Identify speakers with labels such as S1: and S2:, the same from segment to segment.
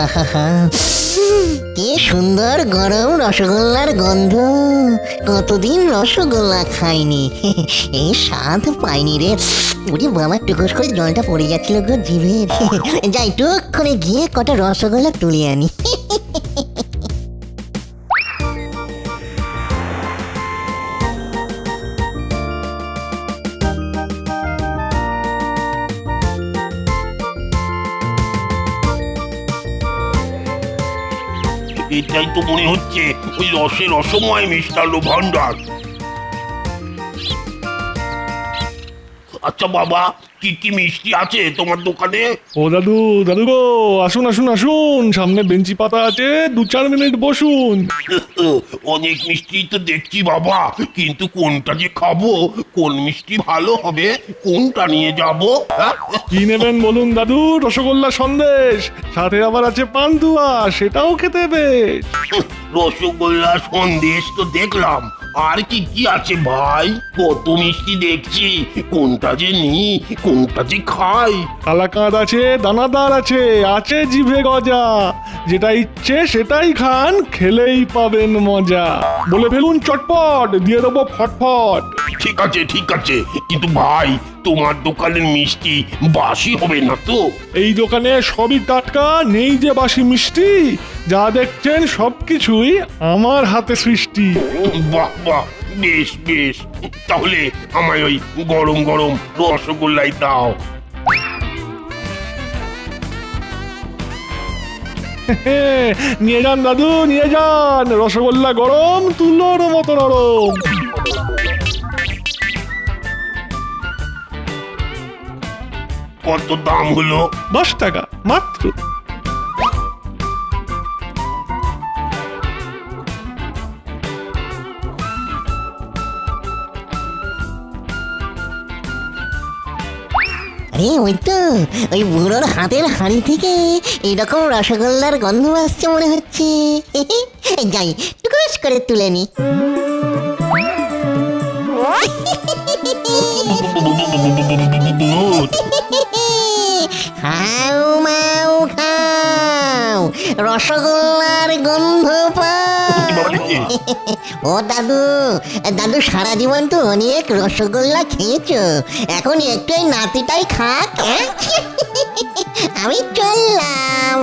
S1: আহা, কি সুন্দর গরম রসগোল্লার গন্ধ। কতদিন রসগোল্লা খাইনি, এই স্বাদ পাইনি রে। ওরে বাবা, টুকুস করে জলটা পড়ে যাচ্ছিল গো জিভে। যাই টুক করে গিয়ে কটা রসগোল্লা তুলে আনি।
S2: এটাই তো মনে হচ্ছে ওই রসের রসময় মিষ্টান্ন ভান্ডার। আচ্ছা বাবা, কি কি মিষ্টি আছে তোমার দোকানে?
S3: ও দাদু, দাদু গো, আসুন আসুন আসুন, সামনে বেঞ্চি পাতা আছে, 2-4 মিনিট বসুন।
S2: অনেক মিষ্টি তো দেখছি বাবা, কিন্তু কোনটা যে খাবো, কোন মিষ্টি ভালো হবে, কোনটা নিয়ে যাব?
S3: কি নেবেন বলুন দাদু? রসগোল্লা সন্দেশ, সাথে আবার আছে পান্তুয়া, সেটাও খেতে বেশ।
S2: রসগোল্লা সন্দেশ তো দেখলাম, আর কি কি আছে ভাই? কত মিষ্টি দেখছি, কোনটা যে নিই, কোনটা যে খাই।
S3: কালাকাঁদ আছে, দানাদার আছে, আছে জিভে গজা। যেটা ইচ্ছে সেটাই খান, খেলেই পাবেন মজা। বলে ফেলুন চটপট, দিয়ে দেবো ফটফট।
S2: ঠিক আছে ঠিক আছে, কিন্তু ভাই তোমার দোকানের মিষ্টি বাসি হবে না তো?
S3: এই দোকানে সবই টাটকা, নেই যে বাসি মিষ্টি। যা দেখছেন সবকিছুই আমার হাতে সৃষ্টি।
S2: বাহ বাহ, বেশ বেশ, তাহলে আমায় ওই গরম গরম রসগোল্লাই দাও।
S3: নিয়ে যান দাদু, নিয়ে যান। রসগোল্লা গরম, তুলোর মতো নরম।
S2: কত দাম হলো?
S3: 10 টাকা মাত্র।
S1: আরে ওই তো, ওই বুড়োর হাতের হাঁড়ি থেকে এইরকম রসগোল্লার গন্ধ আসছে মনে হচ্ছে। যাই টুকুস করে তুলে নি। খাও মাও খাও, রসগোল্লার গন্ধ পাও। ও দাদু, দাদু সারা জীবন তো অনেক রসগোল্লা খেয়েছো, এখন একটু এই নাতিটাই খাক। আমি চললাম।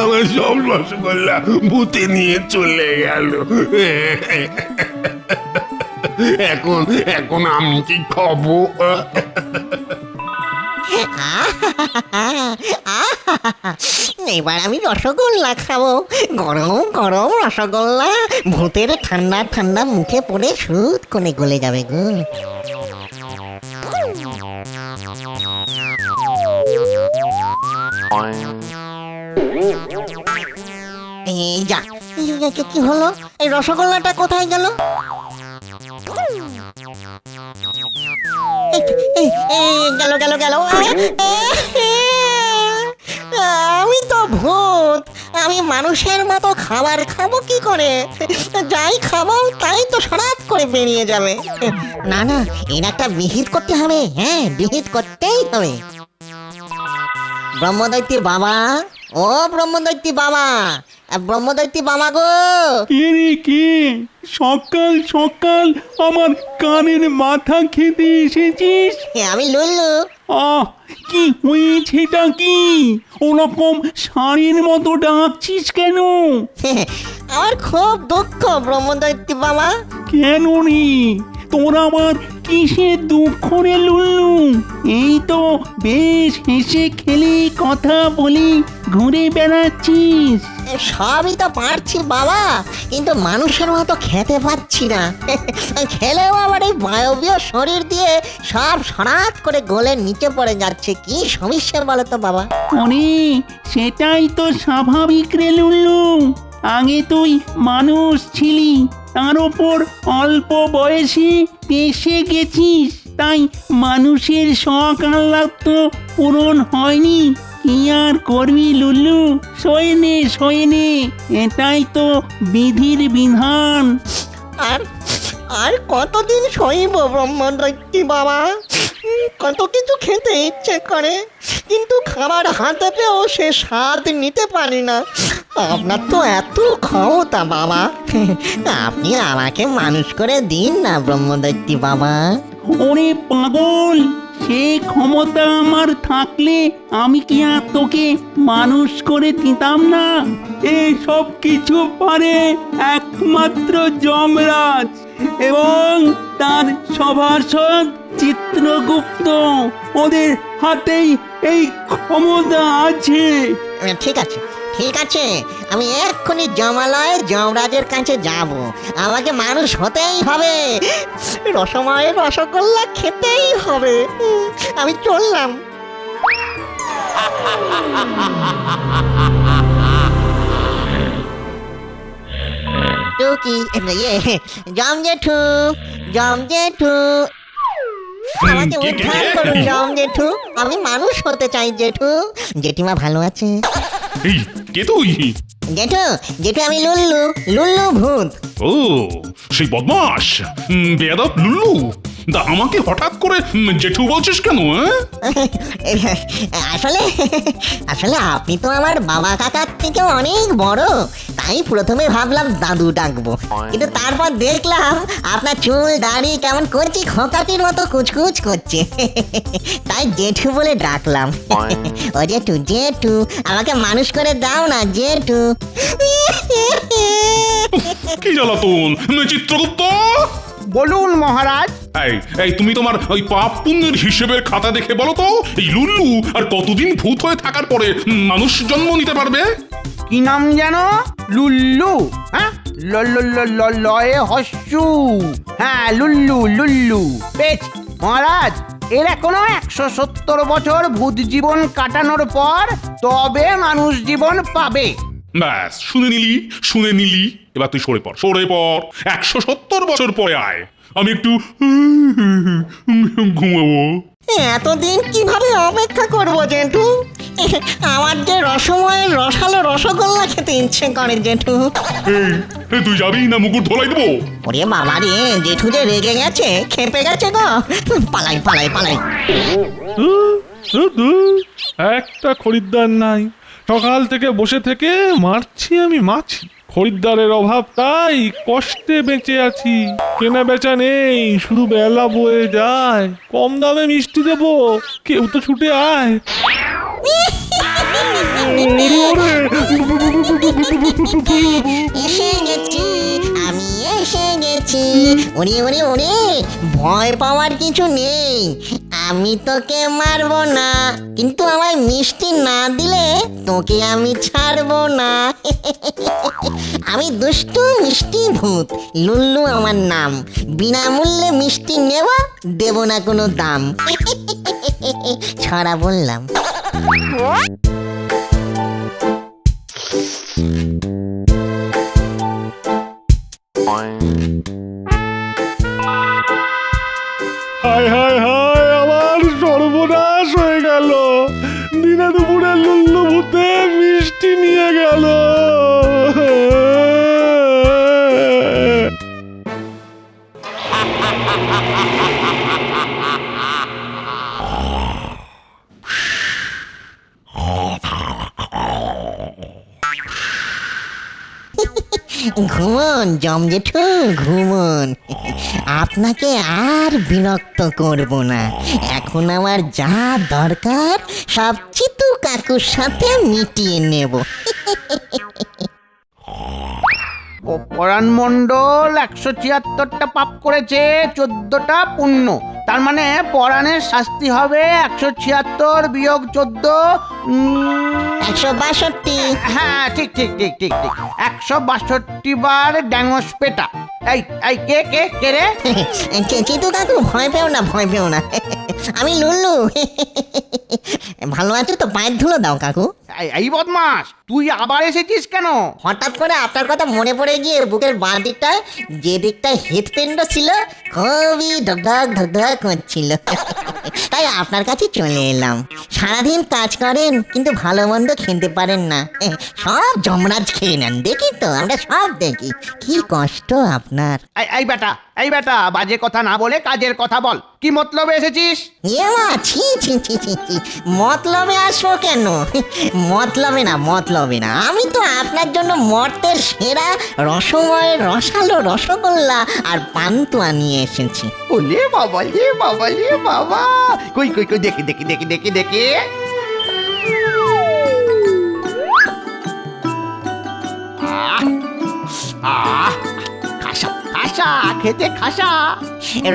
S2: আমার সব রসগোল্লা ভূতে নিয়ে চলে গেল। এখন এখন আমি কি খাবো?
S1: এবার আমি রসগোল্লা খাবো, গরম গরম রসগোল্লা। ভূতের ঠান্ডা ঠান্ডা মুখে পড়ে সুদ করে গলে যাবে গো। এই যা, কি হলো? এই রসগোল্লাটা কোথায় গেল? গেল গেল গেল। আমি তো ভূত, আমি মানুষের মতো খাবার খাবো কি করে? যাই খাবো তাই তো সরাত করে বেরিয়ে যাবে। না না, এর একটা বিহিত করতে হবে। হ্যাঁ, বিহিত করতেই হবে। ব্রহ্মদৈত্যী বাবা, ও ব্রহ্মদৈত্যী বাবা, ব্রহ্মদৈত্যী বাবা গো।
S4: কে রে কে? সকাল সকাল আমার কানের মাথা খেতে এসেছিস?
S1: আমি লুল্লু।
S4: আহ, কি হয়েছেটা কি? ওরকম ষাঁড়ের মতো ডাকছিস কেন?
S1: আমার খুব দুঃখ ব্রহ্মদৈত্যী বাবা।
S4: কেন রে? তোর আবার কিসের দুঃখ রে লুল্লু? এই তো বেশ হেসে খেলে কথা বলি ঘুরে বেড়াচ্ছিস।
S1: সবই তো পারছি বাবা, কিন্তু মানুষের মতো খেতে পাচ্ছি না। খেলেও আবার এই বায়বীয় শরীর দিয়ে সব সরাত করে গলে নিচে পড়ে যাচ্ছে। কি সমস্যা বলো তো বাবা?
S4: অরে, সেটাই তো স্বাভাবিক রে লুল্লু। আগে তুই মানুষ ছিলি, তার ওপর অল্প বয়সে পেশে গেছিস, তাই মানুষের শখ আহ্লাদ তো পূরণ হয়নি। কি আর করবি লুল্লু, সয়ে নে, এটাই তো বিধির বিধান।
S1: আর আর কতদিন সইব ব্রহ্মদৈত্যী বাবা? কত কিছু খেতে ইচ্ছে করে, কিন্তু খাবার হাতে পেয়েও সে স্বাদ নিতে পারি না। আপনার তো এত ক্ষমতা বাবা, আপনি আমাকে মানুষ করে দিন না ব্রহ্মদৈত্যী বাবা।
S4: ওরে পাগল, সে ক্ষমতা আমার থাকলে আমি কি আর তোকে মানুষ করে দিতাম না? সব কিছু পারে একমাত্র যমরাজ এবং তার সভাসদ চিত্রগুপ্ত। ওদের হাতেই এই ক্ষমতা আছে।
S1: ঠিক আছে ঠিক আছে, আমি এক্ষুনি জমালয়ে যমরাজের কাছে যাব। আমাকে মানুষ হতেই হবে, রসময়ের রসগোল্লা খেতেই হবে। আমি চললাম। টুকি জম জেঠু, জম জেঠু, আমাকে উদ্ধার করুন জম জেঠু, আমি মানুষ হতে চাই জেঠু। জেঠিমা ভালো আছে?
S3: এই কে তুই?
S1: জেঠু, জেঠু আমি লুল্লু, লুল্লু ভূত।
S3: ও সেই বদমাস বেয়াদব লুল্লু, তা আমাকে হঠাৎ করে জেঠু বলছিস কেন?
S1: আসলে আসলে আপনি তো আমার বাবা কাকার থেকে অনেক বড়, তাই প্রথমে ভাবলাম দাদু ডাকবো, কিন্তু তারপর দেখলাম আপনার চুল দাড়ি কেমন করছি খোকাটির মতো কুচকুচ করছে, তাই জেঠু বলে ডাকলাম। ও জেঠু, জেঠু আমাকে মানুষ করে দাও না জেঠু।
S3: কি জ্বালাতন চিত্রগুপ্ত!
S5: বলুন মহারাজ।
S3: এই এই তুমি তোমার ওই পাপ পুণ্যের হিসেবের খাতা দেখে বলো তো, এই লুল্লু আর কতদিন ভূত হয়ে থাকার পরে মানুষ জন্ম নিতে পারবে?
S5: কি নাম যেন? লুল্লু। হ্যাঁ, লয়ে হস্যু। হ্যাঁ, লুল্লু লুল্লু। বেশ মহারাজ, এর এখনো 170 বছর ভূত জীবন কাটানোর পর তবে মানুষ জীবন পাবে।
S3: ব্যাস, শুনে নিলি। এবার তুই সরে পড়, সরে পড়। 170 বছর পরে আয়, আমি একটু ঘুমাবো।
S1: এতদিন কিভাবে অপেক্ষা করবো জেঠু? আমার যে রসময়ের রসালো রসগোল্লা খেতে ইচ্ছে করে জেঠু।
S3: এই তুই যাবি না মুকুট ধোলাই দেবো?
S1: ওরে বাবা রে, জেঠু যে রেগে গেছে, খেপে গেছে গো। পালাই পালাই পালাই।
S3: একটা খরিদ্দার নাই, সকাল থেকে বসে থেকে মারছি আমি মাছি। খরিদ্দারের অভাব, তাই কষ্টে বেঁচে আছি। কেনা বেচা নেই, শুধু বেলা বয়ে যায়। কম দামে মিষ্টি দেবো, কেউ তো ছুটে আয়।
S1: এসে গেছি, আমি এসে গেছি। ওরে ওরে ওরে, ভয় পাওয়ার কিছু নেই। আমি তোকে মারবো না, কিন্তু আমায় মিষ্টি না দিলে তোকে আমি ছাড়বো না। আমি দুষ্টু মিষ্টি ভূত, লুল্লু আমার নাম। বিনামূল্যে মিষ্টি নেব, দেব না কোনো দাম। ছড়া বললাম।
S3: হায় হায় হায়, আমার সর্বনাশ হয়ে গেল। দিনে দুপুরে লুল্লু ভূতে মিষ্টি নিয়ে গেল।
S1: ঘুমন জম জেঠু, ঘুমন। আপনাকে আর বিরক্ত করব না। এখন আমার যা দরকার সব চিতু কাকুর সাথে মিটিয়ে নেব।
S5: পরাণ মণ্ডল 176টা পাপ করেছে, 14টা পুণ্য। তার মানে পরাণের শাস্তি হবে 176 বিয়োগ 14,
S1: 162।
S5: হ্যাঁ ঠিক ঠিক ঠিক ঠিক ঠিক 162 বার ড্যাঙস পেটা। এই এই কে কে কে রে?
S1: চিতু কাকু, ভয় পেও না, ভয় পেও না। আমি লুল্লু। ভালো আছো তো? পায়ের ধুলো দাও কাকু।
S5: এই বদমাস, তুই আবার এসেছিস কেন?
S1: হঠাৎ করে আপনার কথা মনে পড়ে গিয়ে বুকের বাঁ দিকটায় যে দিকটায় হৃৎপিণ্ড ছিল খুবই ঢকঢক ঢকঢক করছিল, তাই আপনার কাছে চলে এলাম। সারাদিন কাজ করেন কিন্তু ভালো মন্দ খেতে পারেন না, সব যমরাজ খেয়ে নেন। দেখি তো, আমরা সব দেখি। কি কষ্ট আপনার।
S5: এই বেটা, এই বেটা, বাজে কথা না বলে কাজের কথা বল। কি মতলবে এসেছিস?
S1: মা ছি ছি ছি ছি ছি, মতলবে আসবো কেন? মতলবে না, আমি তো আপনার জন্য মর্তের সেরা রসময়ের রসালো রসগোল্লা আর পান্তুয়া নিয়ে এসেছি।
S5: ওলে বাবা লে বাবা লে বাবা, কই কই কই, দেখি দেখি দেখি দেখি দেখি। আহ আহ, খাসা খাসা, খেতে খাসা।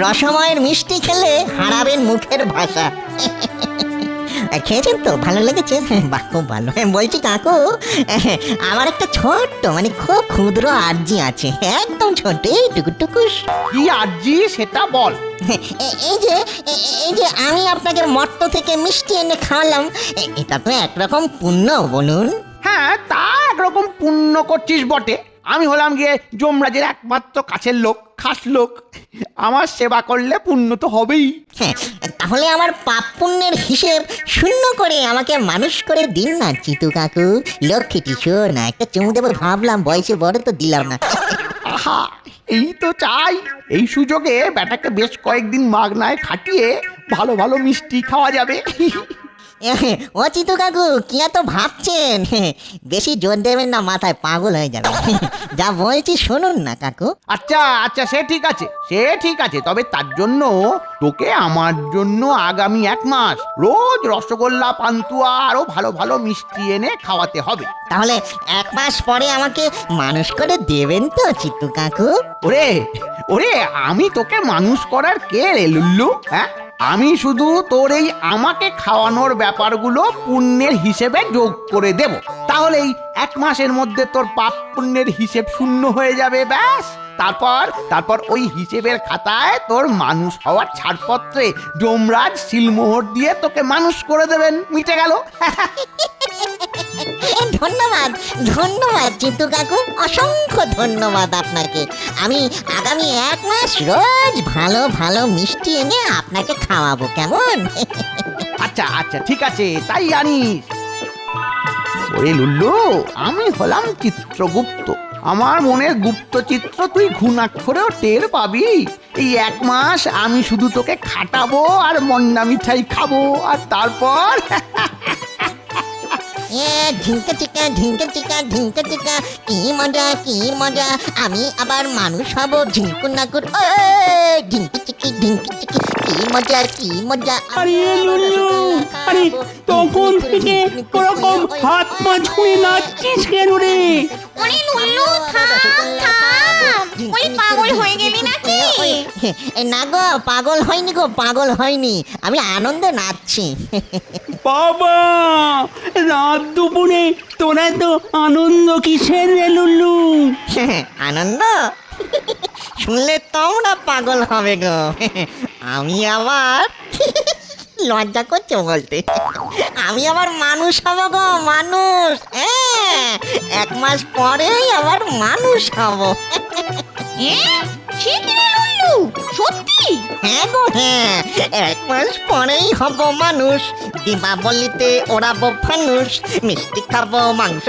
S1: রসময়ের মিষ্টি খেলে হারাবেন মুখের ভাষা। খেয়েছেন তো? ভালো লেগেছে? বাহ, খুব ভালো। বলছি কাকু, আমার একটা ছোট্ট মানে খুব ক্ষুদ্র আর্জি আছে, একদম ছোট, টুকুস।
S5: কি আরজি সেটা বল।
S1: এই যে আমি আপনাকে মর্ত থেকে মিষ্টি এনে খাওয়ালাম, এটা তো একরকম পুণ্য, বলুন।
S5: হ্যাঁ, তা একরকম পুণ্য করছিস বটে। আমি হলাম গিয়ে যমরাজের একমাত্র কাছের লোক, খাস লোক। আমার সেবা করলে পুণ্য তো হবেই।
S1: হ্যাঁ, তাহলে আমার পাপ পুণ্যের হিসেব শূন্য করে আমাকে মানুষ করে দিন না চিতু কাকু। লক্ষ্মীটি শোন না, একটা চুমু দেবো ভাবলাম, বয়সে বড় তো দিলাম না।
S5: আহা, এই তো চাই। এই সুযোগে বেটাকে বেশ কয়েকদিন মাগনায় খাটিয়ে ভালো ভালো মিষ্টি খাওয়া যাবে।
S1: ও চিতু কাকু, কি এত ভাবছেন? বেশি জোর দেবেন না, মাথায় পাগল হয়ে যাবে। যা বলছি শুনুন না কাকু।
S5: আচ্ছা আচ্ছা, সে ঠিক আছে, সে ঠিক আছে। তবে তার জন্য তোকে আমার জন্য আগামী 1 মাস রোজ রসগোল্লা, পান্তুয়া আরো ভালো ভালো মিষ্টি এনে খাওয়াতে হবে।
S1: তাহলে 1 মাস পরে আমাকে মানুষ করে দেবেন তো চিতু কাকু?
S5: ওরে ওরে, আমি তোকে মানুষ করার কে রে লুল্লু? হ্যাঁ, আমি শুধু তোর এই আমাকে খাওয়ানোর ব্যাপারগুলো পুণ্যের হিসেবে যোগ করে দেব। তাহলেই 1 মাসের মধ্যে তোর পাপ পুণ্যের হিসেব শূন্য হয়ে যাবে। ব্যাস, তারপর ওই হিসেবের খাতায় তোর মানুষ হওয়ার ছাড়পত্রে যমরাজ সিলমোহর দিয়ে তোকে মানুষ করে দেবেন। মিটে গেল।
S1: ধন্যবাদ ধন্যবাদ চিতু কাকু, অসংখ্য ধন্যবাদ আপনাকে। আমি আগামী 1 মাস রোজ ভালো ভালো মিষ্টি এনে আপনাকে খাওয়াবো, কেমন?
S5: আচ্ছা আচ্ছা, ঠিক আছে, তাই আনিস। ওরে লুল্লু, আমি হলাম চিত্রগুপ্ত। আমার মনের গুপ্ত চিত্র তুই ঘুণাক্ষরেও টের পাবি। এই 1 মাস আমি শুধু তোকে খাটাবো আর মন্ডা মিঠাই খাবো, আর তারপর
S1: ঢিঙ্কা ঢিঙ্কা, কি মজা, আমি আবার মানুষ হব ঝিঙ্কুর নাকুর। ঢিঙ্কি চিকি, কি মজা।
S4: আরে লুল্লু, আরে তখন থেকে ওরকম হাত পা ছুঁয়ে নাচছিস কেন রে?
S6: ওরে লুল্লু, থাম। ওই পাগল হয়ে গেলি নাকি?
S1: না গো, পাগল হয়নি, আমি আনন্দে নাচছি।
S4: বাবা, রাত দুপুরে তোরা তো আনন্দ কিসের রে লুল্লু?
S1: আনন্দ শুনলে তোমরা পাগল হবে গো। আমি আবার লজ্জা করছে বলতে, আমি আবার মানুষ হব গো, মানুষ। 1 মাস পরেই আবার মানুষ হব।
S6: সে কি রে লুল্লু, সত্যি?
S1: হ্যাঁ গো হ্যাঁ, 1 মাস পরেই হব মানুষ। দীপাবলিতে ওড়াবো ফানুস, মিষ্টি খাবো, মাংস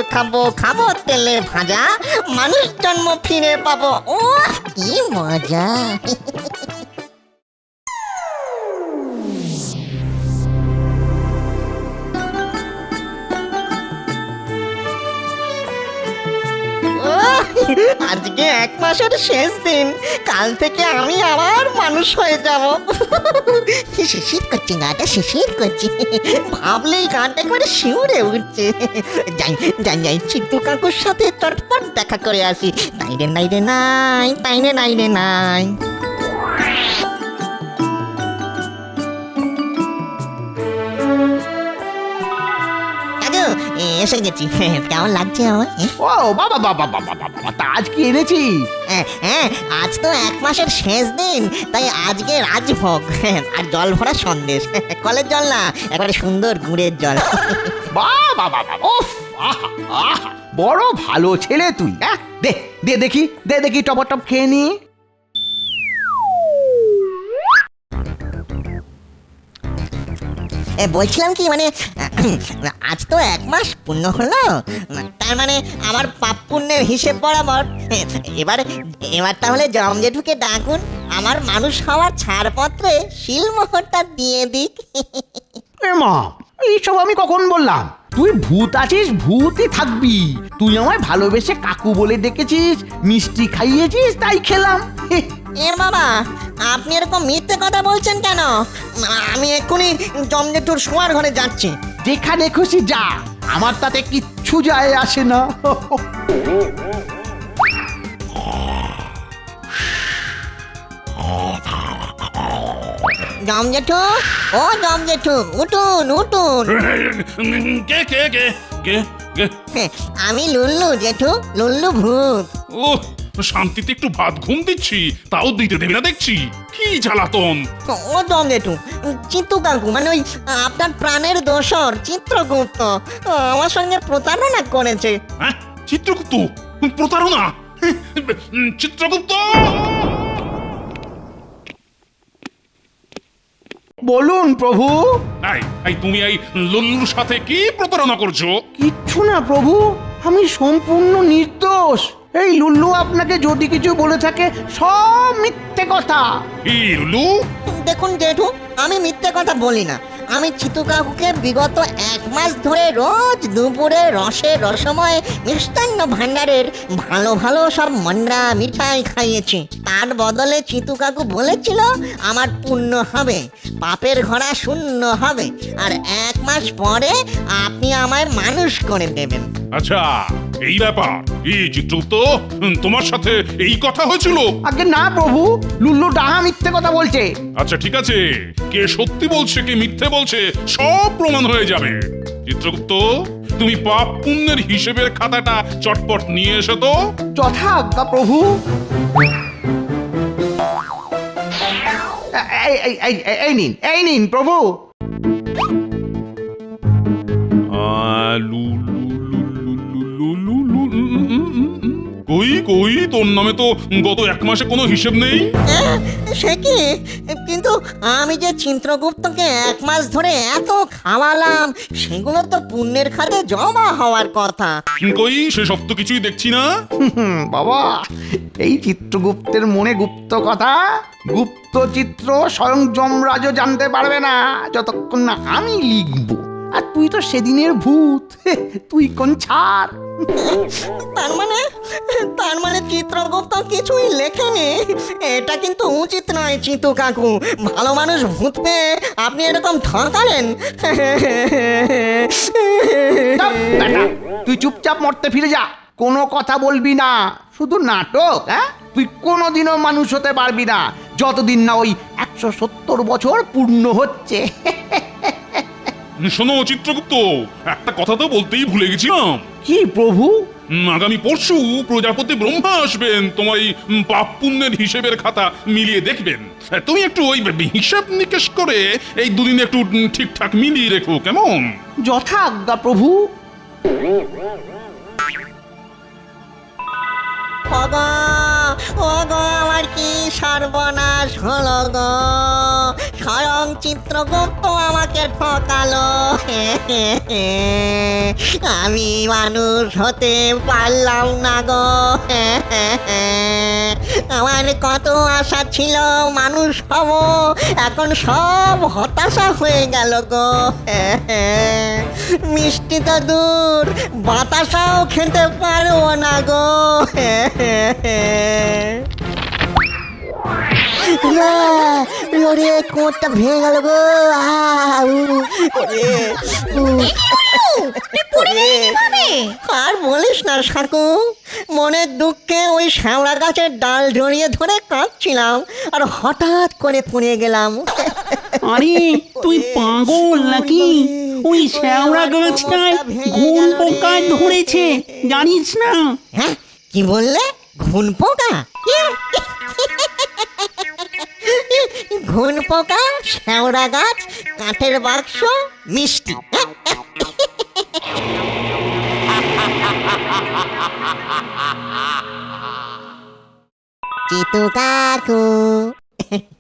S1: খাবো তেলে ভাজা, মানুষ জন্ম ফিরে পাবো। ও কি মজা! আজকে 1 মাসের শেষ দিন, কাল থেকে আমি আবার মানুষ হয়ে যাব। শিশির করছে গাটা, শিশির করছে, ভাবলেই গাটা করে শিউরে উঠছে। যাই চিত্তু কাকুর সাথে চটপট দেখা করে আসি। নাই রে নাই। এসে গেছি, কেমন লাগছে আমার?
S5: ও বাবা বাবা বাবা বাবা, তা আজ কি এনেছিস?
S1: হ্যাঁ, আজ তো 1 মাসের শেষ দিন, তাই আজকে রাজভোগ আর জল ভরা সন্দেশ। কলের জল না, একেবারে সুন্দর গুড়ের জল।
S5: বাবা বাবা, ওফ, আহা আহা, বড় ভালো ছেলে তুই। হ্যাঁ, দে দেখি টপ খেয়ে নি।
S1: বলছিলাম কি, মানে আজ তো 1 মাস পূর্ণ হলো, তার মানে আমার পাপ পুণ্যের হিসেব বরাবর। এবার এবার তাহলে জম জেঠুকে ডাকুন, আমার মানুষ হওয়ার ছাড়পত্রে শিলমোহরটা দিয়ে দিক।
S5: এ মা, এইসব আমি কখন বললাম? তুই ভূত আছিস, ভূতই থাকবি। তুই আমায় ভালোবেসে কাকু বলে ডেকেছিস, মিষ্টি খাইয়েছিস, তাই খেলাম।
S1: এ বাবা, আপনি এরকম মিথ্যে কথা বলছেন কেন? আমি এক্ষুনি জম জেঠুর শোয়ার ঘরে যাচ্ছি।
S5: যেখানে খুশি যা, আমার তাতে কিচ্ছু যায় আসে না।
S1: জম জেঠু, ও জম জেঠু, উঠুন উঠুন।
S7: কে কে কে কে কে
S1: আমি লুল্লু জেঠু, লুল্লু ভূত।
S7: ও শান্তিতে একটু ভাত ঘুম দিচ্ছি, তাও দিতে দেবে না দেখছি। কি জ্বালাতন!
S1: ও জম জেঠু, চিত্তু কাকু মানে ওই আপনার প্রাণের দোসর চিত্রগুপ্ত আমার সঙ্গে প্রতারণা করেছে।
S7: হ্যাঁ, চিত্রগুপ্ত প্রতারণা? চিত্রগুপ্ত!
S5: বলুন প্রভু।
S7: এই এই তুমি এই লল্লুর সাথে কি প্রতারণা করছো?
S5: কিচ্ছু না প্রভু, আমি সম্পূর্ণ নির্দোষ। এই লুল্লু আপনাকে যদি কিছু বলে থাকে সব মিথ্যে কথা।
S7: কি লল্লু?
S1: দেখুন জেঠু, আমি মিথ্যে কথা বলি না। আমি চিতু কাকুকে বিগত 1 মাস ধরে রোজ দুপুরে রসময় মিষ্টান্ন ভান্ডারের ভালো ভালো সব মন্ডা মিঠাই খাইয়েছি। তার বদলে চিতু কাকু বলেছিল আমার পুণ্য হবে, পাপের ঘোড়া শূন্য হবে, আর 1 মাস পরে আপনি আমায় মানুষ করে দেবেন।
S7: আচ্ছা, এই ব্যাপার। এই চিত্রগুপ্ত, তোমার সাথে এই কথা হয়েছিল?
S5: আগে না প্রভু, লুল্লু ডাহা মিথ্যে কথা বলছে।
S7: আচ্ছা ঠিক আছে, কে সত্যি বলছে কে মিথ্যে বলছে সব প্রমাণ হয়ে যাবে। চিত্রগুপ্ত, তুমি পাপ পুণ্যের হিসেবের খাতাটা চটপট নিয়ে এসো তো।
S5: যথাজ্ঞা প্রভু। এই নিন প্রভু।
S7: কই কই, তোর নামে তো গত 1 মাসে কোনো হিসেব নেই।
S1: সে কি? কিন্তু আমি যে চিত্রগুপ্তকে 1 মাস ধরে এত খাওয়ালাম, সেগুলো তো পুণ্যের খাতে জমা হওয়ার কথা।
S7: কই, সেসব তো কিছুই দেখছি না।
S5: বাবা, এই চিত্রগুপ্তের মনে গুপ্ত কথা, গুপ্ত চিত্র স্বয়ং যমরাজও জানতে পারবে না যতক্ষণ না আমি লিখব। আর তুই তো সেদিনের ভূত, তুই কোন ছাড়।
S1: তার মানে চিত্রগুপ্ত কিছুই লেখেনি। এটা কিন্তু উচিত নয় চিতু কাকু। ভালো মানুষ ভূত পেয়ে আপনি এরকম ঠকালেন।
S5: চাপ, বেটা, তুই চুপচাপ মরতে ফিরে যা, কোনো কথা বলবি না, শুধু নাটক। হ্যাঁ, তুই কোনোদিনও মানুষ হতে পারবি না যতদিন না ওই 170 বছর পূর্ণ হচ্ছে।
S7: শোনো চিত্রগুপ্ত, একটা কথা তো বলতেই ভুলে গেছিলাম।
S5: কি প্রভু?
S7: আগামী পরশু প্রজাপতি ব্রহ্মা আসবেন, তোমার এই পাপ পুণ্যের হিসেবের খাতা মিলিয়ে দেখবেন। তুমি একটু ওই হিসাব নিকেশ করে এই দুদিন একটু ঠিকঠাক মিলিয়ে রেখো, কেমন?
S5: যথাজ্ঞা প্রভু।
S1: আমার কি সর্বনাশ হলো গো! স্বয়ং চিত্রগুপ্ত আমাকে ঠকালো। আমি মানুষ হতে পারলাম না গো। আমার কত আশা ছিল মানুষ হব, এখন সব হতাশা হয়ে গেল গো। মিষ্টি তো দূর, বাতাসাও খেতে পারবো না গো। কোটটা ভেঙে গেল গো। আর বলিস না সাকু, মনের দুঃখে ওই শ্যাওড়া গাছের ডাল জড়িয়ে ধরে কাঁদছিলাম, আর হঠাৎ করে পড়ে গেলাম।
S4: আরে তুই পাগল নাকি? ওই শ্যাওড়া গাছটায় ঘুন পোকা ধরেছে, জানিস না?
S1: হ্যাঁ, কি বললে? ঘুন পোকা? ঘুন পোকা, শ্যাওড়া গাছ, কাঠের বাক্স, মিষ্টি। চিতু কাকু,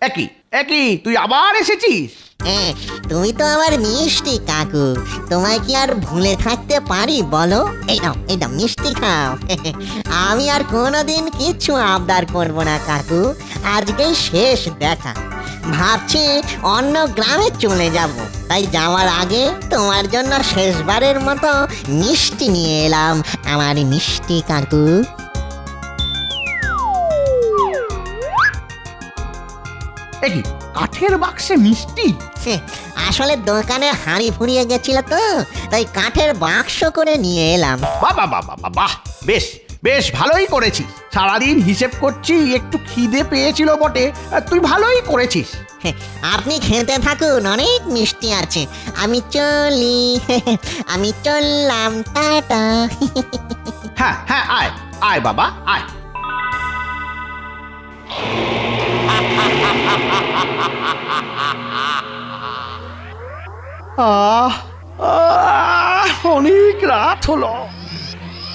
S5: একই একই, তুই আবার এসেছিস?
S1: তুমি তো আমার মিষ্টি কাকু, তোমায় কি আর ভুলে থাকতে পারি বলো? এই নাও মিষ্টি খাও। আমি আর কোনোদিন কিচ্ছু আবদার করব না কাকু, আজকেই শেষ দেখা। ভাবছি অন্য গ্রামে চলে যাব, তাই যাওয়ার আগে তোমার জন্য শেষবারের মতো মিষ্টি নিয়ে এলাম আমার মিষ্টি কাকু।
S5: এ কি কাঠের বাক্সে মিষ্টি?
S1: আসলে দোকানে হাঁড়ি ফুরিয়ে গেছিল তো, তাই কাঠের বাক্স করে নিয়ে এলাম।
S5: বাবা বাবা বাহ, বেশ বেশ ভালোই করেছিস। সারাদিন হিসেব করছি, একটু খিদে পেয়েছিল বটে, তুই ভালোই করেছিস।
S1: আপনি খেতে থাকুন, অনেক মিষ্টি আছে। আমি চলি, আমি চললাম, টাটা।
S5: হ্যাঁ হ্যাঁ, আয় আয় বাবা আয়। অনেক রাত হলো,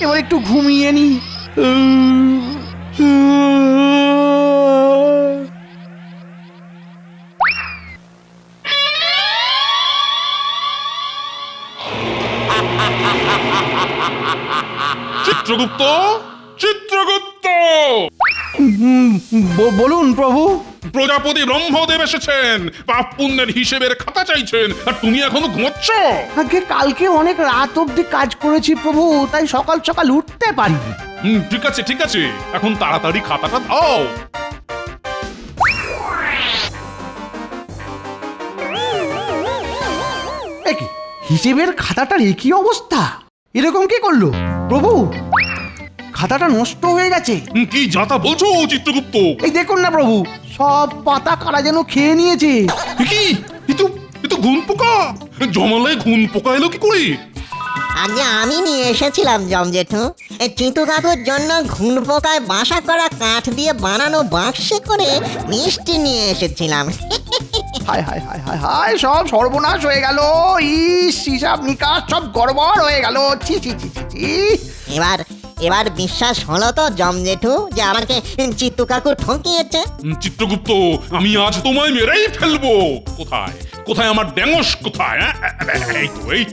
S5: এবার একটু ঘুমিয়ে নি।
S7: চিত্রগুপ্ত, চিত্রগুপ্ত!
S5: বলুন প্রভু।
S7: প্রজাপতি ব্রহ্মদেব এসেছেন, পাপ পুণ্যের হিসেবের খাতা চাইছেন, আর তুমি এখনো ঘুমোচ্ছ?
S5: আগে কালকে অনেক রাত অবধি কাজ করেছি প্রভু, তাই সকাল সকাল উঠতে পারিনি।
S7: ঠিক আছে ঠিক আছে, এখন তাড়াতাড়ি খাতাটা দাও।
S5: এ কি, হিসেবের খাতাটার একই অবস্থা? এরকম কি করলো প্রভু? খাতাটা নষ্ট হয়ে গেছে।
S7: কি যাতা বলছো চিত্রগুপ্ত?
S5: এই দেখুন না প্রভু, সব পাতা কারা যেন খেয়ে নিয়েছে।
S7: কি এ তো ঘুন পোকা! জমালে ঘুন পোকা এলো কি করে?
S1: আগে আমি নিয়ে এসেছিলাম জমজেঠু, এই চিতু কাকুর জন্য ঘুন পোকায় বাসা করা কাঠ দিয়ে বানানো বাক্সে করে মিষ্টি নিয়ে এসেছিলাম।
S5: হায় হায় হায় হায় হায়, সব সর্বনাশ হয়ে গেল। ইস, হিসাব নিকাশ সব গড়বড় হয়ে গেল। ছি ছি ছি ছি ছি।
S1: এবার বিশ্বাস হলো তো জমজেঠু যে আমাকে চিতু কাকু ঠকিয়েছে?
S7: চিত্রগুপ্ত, আমি আজ তোমায় মেরেই ফেলবো। কোথায় কোথায় আমার ড্যাঙস কোথায়? এই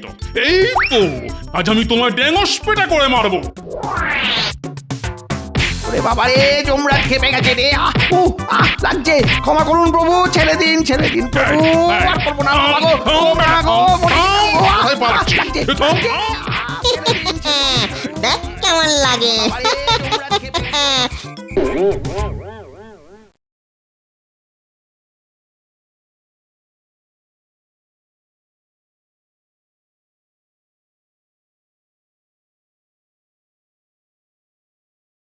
S7: তো আজ আমি তোমায় ড্যাঙস পেটা করে মারবো।
S5: ওরে বাবা রে, জমরাট খেপে গেছে রে। লাগছে, ক্ষমা করুন প্রভু, ছেড়ে দিন প্রভু, আর করবো না বাবা গো, ও বাবা গো, মরে যাবো। লাগছে, লাগছে।
S1: দেখ কেমন লাগে।
S5: বাবা রে, জমরাট খেপে গেছে।